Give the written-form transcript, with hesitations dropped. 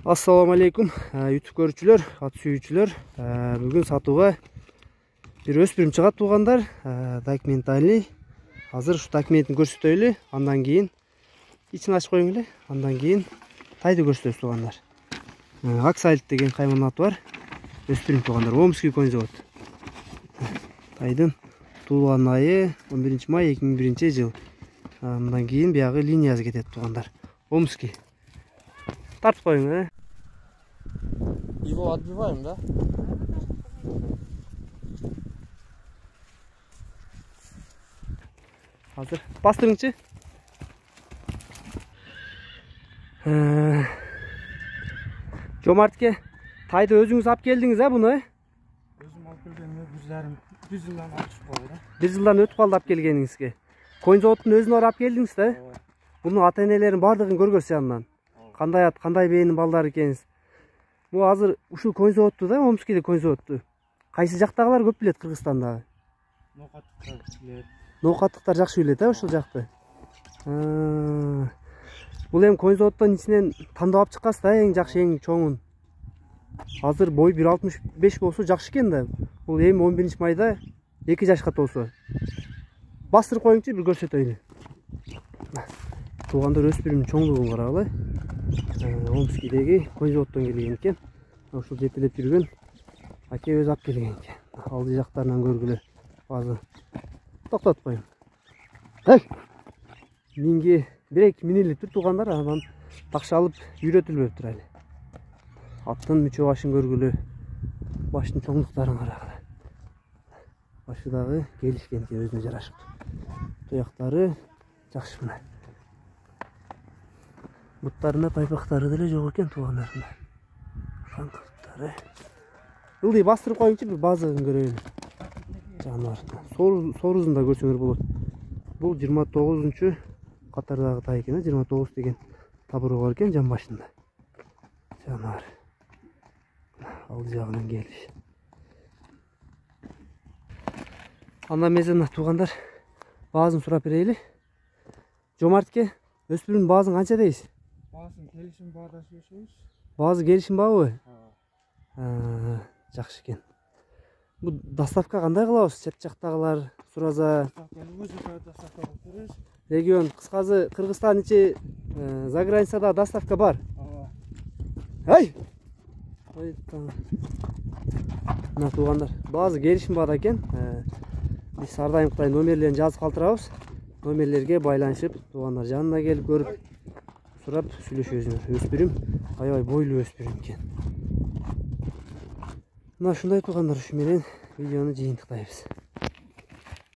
Assalamu alaikum YouTube көрүүчүлөр, ат сүйүүчүлөр. Бүгүн сатууга бир өспүрүм чыгат туугандар. Документальный. Азыр ушу документин көрсөтөйлү. Андан кийин ичин ачып коюң эле. Андан кийин тайды көрсөтөбүз туугандар. Аксайлт деген кайман аты бар. Өспүрүм туугандар. Омский конь завод. Тайдын туулган айы 11 май 2001 жыл. Андан кийин биягы линиясы кетет туугандар. Омский. Тартып коюң, Его отбиваем, да? Hazır. Bastırыңчы. Жомартке, тайды өзүңүз алып келдиңиз, буну? Өзүм алып келгенме, bir жылдан ачып койду. Bir жылдан өтүп калды алып келгениңизге. Конь заводтун өзүнө барып келдиңиз да? Бунун ата энелерин бардыгын көргөз андан. Кандай ат, кандай бээнин балдары экенсиз. Бу азыр ушул конь заводту да, Омскийде конь заводту. Кайсы жактагылар көп билет Кыргызстандагы? Ноокаттыктар билет. Ноокаттыктар жакшы билет, ушул жакты. Бул эми конь заводдон ичинен тандап алып чыккансыз да, эң жакшы, эң чоңун. Азыр бой 1.65 болсо жакшы экен да. Бул эми 11 майда 2 жашка толсо. Бастырып коюңчу, бир көрсөтөйлү. Туугандар өспүрүмдүн чоңдугун карагыла. Омскийдеги конь заводдон келген экен. Ушул жетелеп жүргөн аке өзү алып келген экен. Алды жактарынан көргүлө. Азыр токтотуп коюң. Минге бирек минилип тур туугандар, анан такшалып үйрөтүлбөптүр эле. Аттын мүчө башын көргүлө. Баштын чоңдуктарын карагыла. Башы дагы келишкен экен, өзүнө жарашыптыр. Туяктары жакшы мына. Буттарында тайпактары деле жок экен туугандарында. Шаңкылыктары. Ылдый бастырып коюңчу, бир базыгын көрөлү. Жаныбарды. Сорузун да көрсөңөр болот. Бул 29-чу катардагы тай экен, 29 деген табыры бар экен жан башында. Жаныбар. Алды жагынан келиш. Андан мезен туугандар баазын сурап берели. Жомартке, өспүрүмдүн баазын канча дейсиз? Баасын келишим баада сүйлөшөбүз. Баазы келишим баабы? Жакшы экен. Бу доставка кандай кылабыз? Чет жактагылар сураза. Доставка беребиз. Регион кыскасы Кыргызстан ичи за границада доставка бар. Ай! Ой, мына туугандар, баазы келишим баада экен. Биз ар дайым Кытай номерлерин жазып калтырабыз. Номерлерге байланышып, туугандар жанына келип көрүп, сурап сүйлөшөбүз. Өспүрүм, аябай бойлуу өспүрүм экен. Мына ушундай туугандар, ушу менен видеону жыйынтыктайбыз.